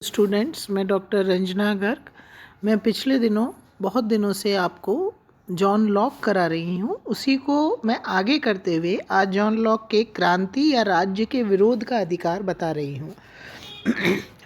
Students, मैं doctor Ranjana Garg. मैं पिछले दिनों बहुत दिनों से आपको जॉन लॉक करा रही हूँ। उसी को मैं आगे करते हुए आज जॉन लॉक के क्रांति या राज्य के विरोध का अधिकार बता रही हूँ।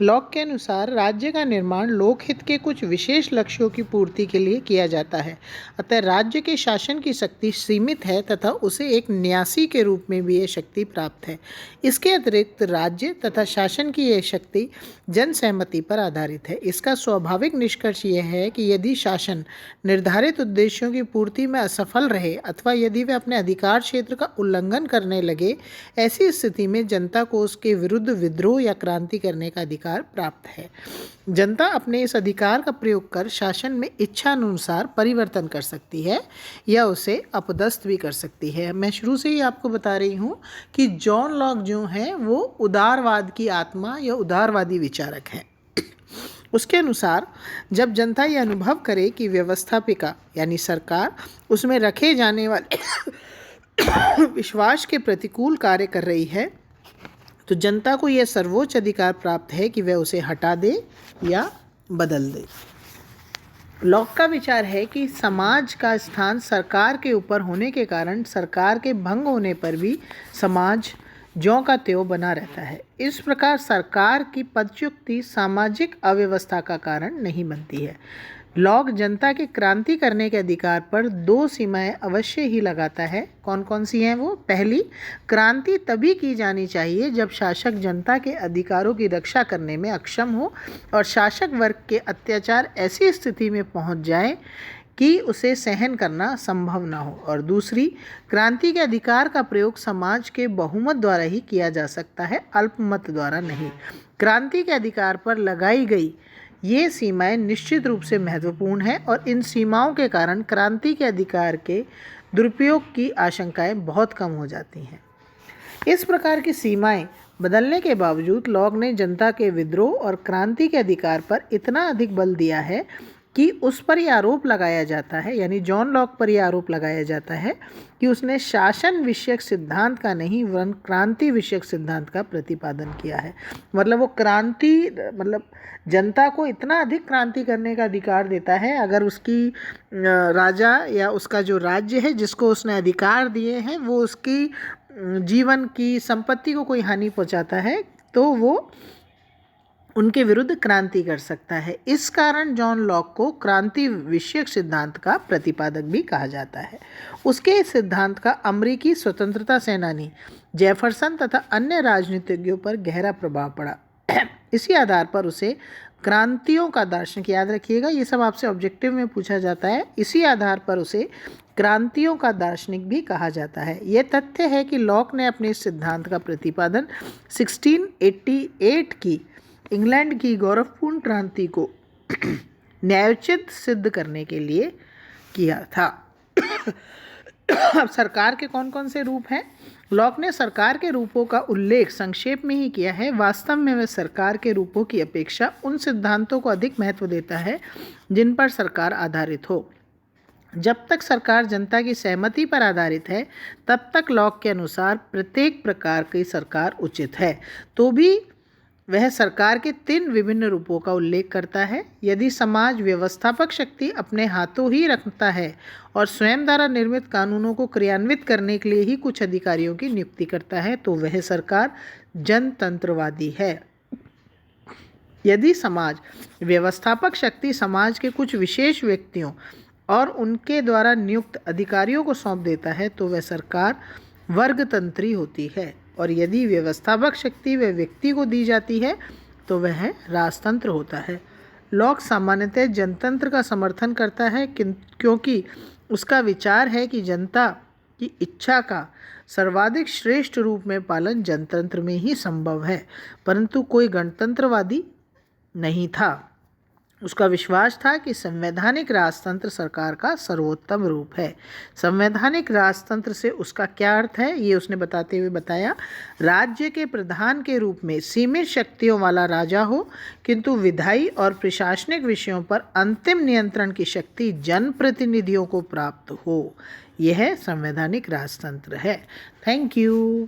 लॉक के अनुसार राज्य का निर्माण लोकहित के कुछ विशेष लक्ष्यों की पूर्ति के लिए किया जाता है। अतः राज्य के शासन की शक्ति सीमित है तथा उसे एक न्यासी के रूप में भी यह शक्ति प्राप्त है। इसके अतिरिक्त राज्य तथा शासन की यह शक्ति जन सहमति पर आधारित है। इसका स्वाभाविक निष्कर्ष यह है कि यदि शासन निर्धारित उद्देश्यों की पूर्ति में असफल रहे अथवा यदि वे अपने अधिकार क्षेत्र का उल्लंघन करने लगे, ऐसी स्थिति में जनता को उसके विरुद्ध विद्रोह या क्रांति करने का अधिकार प्राप्त है। जनता अपने इस अधिकार का प्रयोग कर शासन में इच्छानुसार परिवर्तन कर सकती है या उसे अपदस्थ भी कर सकती है। मैं शुरू से ही आपको बता रही हूँ कि जॉन लॉक जो है वो उदारवाद की आत्मा या उदारवादी विचारक है। उसके अनुसार जब जनता ये अनुभव करे कि व्यवस्थापिका यानी सरकार उसमें रखे जाने वाले विश्वास के प्रतिकूल कार्य कर रही है, तो जनता को यह सर्वोच्च अधिकार प्राप्त है कि वह उसे हटा दे या बदल दे। लॉक का विचार है कि समाज का स्थान सरकार के ऊपर होने के कारण सरकार के भंग होने पर भी समाज ज्यों का त्यों बना रहता है। इस प्रकार सरकार की पदच्युति सामाजिक अव्यवस्था का कारण नहीं बनती है। लॉक जनता के क्रांति करने के अधिकार पर दो सीमाएं अवश्य ही लगाता है। कौन कौन सी हैं वो? पहली, क्रांति तभी की जानी चाहिए जब शासक जनता के अधिकारों की रक्षा करने में अक्षम हो और शासक वर्ग के अत्याचार ऐसी स्थिति में पहुंच जाए कि उसे सहन करना संभव ना हो। और दूसरी, क्रांति के अधिकार का प्रयोग समाज के बहुमत द्वारा ही किया जा सकता है, अल्पमत द्वारा नहीं। क्रांति के अधिकार पर लगाई गई ये सीमाएं निश्चित रूप से महत्वपूर्ण हैं और इन सीमाओं के कारण क्रांति के अधिकार के दुरुपयोग की आशंकाएं बहुत कम हो जाती हैं। इस प्रकार की सीमाएं बदलने के बावजूद लॉक ने जनता के विद्रोह और क्रांति के अधिकार पर इतना अधिक बल दिया है कि उस पर यह आरोप लगाया जाता है, यानी जॉन लॉक पर यह आरोप लगाया जाता है कि उसने शासन विषयक सिद्धांत का नहीं वरन क्रांति विषयक सिद्धांत का प्रतिपादन किया है। मतलब वो जनता को इतना अधिक क्रांति करने का अधिकार देता है, अगर उसकी राजा या उसका जो राज्य है जिसको उसने अधिकार दिए हैं वो उसकी जीवन की संपत्ति को कोई हानि पहुंचाता है तो वो उनके विरुद्ध क्रांति कर सकता है। इस कारण जॉन लॉक को क्रांति विषयक सिद्धांत का प्रतिपादक भी कहा जाता है। उसके इस सिद्धांत का अमेरिकी स्वतंत्रता सेनानी जेफरसन तथा अन्य राजनीतिज्ञों पर गहरा प्रभाव पड़ा। इसी आधार पर उसे क्रांतियों का दार्शनिक, याद रखिएगा ये सब आपसे ऑब्जेक्टिव में पूछा जाता है, इसी आधार पर उसे क्रांतियों का दार्शनिक भी कहा जाता है। यह तथ्य है कि लॉक ने अपने इस सिद्धांत का प्रतिपादन 1688 की इंग्लैंड की गौरवपूर्ण क्रांति को न्यायोचित सिद्ध करने के लिए किया था। अब सरकार के कौन कौन से रूप हैं? लॉक ने सरकार के रूपों का उल्लेख संक्षेप में ही किया है। वास्तव में वह सरकार के रूपों की अपेक्षा उन सिद्धांतों को अधिक महत्व देता है जिन पर सरकार आधारित हो। जब तक सरकार जनता की सहमति पर आधारित है तब तक लॉक के अनुसार प्रत्येक प्रकार की सरकार उचित है। तो भी वह सरकार के 3 विभिन्न रूपों का उल्लेख करता है। यदि समाज व्यवस्थापक शक्ति अपने हाथों ही रखता है और स्वयं द्वारा निर्मित कानूनों को क्रियान्वित करने के लिए ही कुछ अधिकारियों की नियुक्ति करता है तो वह सरकार जनतंत्रवादी है। यदि समाज व्यवस्थापक शक्ति समाज के कुछ विशेष व्यक्तियों और उनके द्वारा नियुक्त अधिकारियों को सौंप देता है तो वह सरकार वर्गतंत्री होती है। और यदि व्यवस्थापक शक्ति वह व्यक्ति को दी जाती है तो वह राजतंत्र होता है। लॉक सामान्यतः जनतंत्र का समर्थन करता है क्योंकि उसका विचार है कि जनता की इच्छा का सर्वाधिक श्रेष्ठ रूप में पालन जनतंत्र में ही संभव है, परंतु कोई गणतंत्रवादी नहीं था। उसका विश्वास था कि संवैधानिक राजतंत्र सरकार का सर्वोत्तम रूप है। संवैधानिक राजतंत्र से उसका क्या अर्थ है ये उसने बताते हुए बताया, राज्य के प्रधान के रूप में सीमित शक्तियों वाला राजा हो किंतु विधायी और प्रशासनिक विषयों पर अंतिम नियंत्रण की शक्ति जनप्रतिनिधियों को प्राप्त हो। यह संवैधानिक राजतंत्र है। Thank you.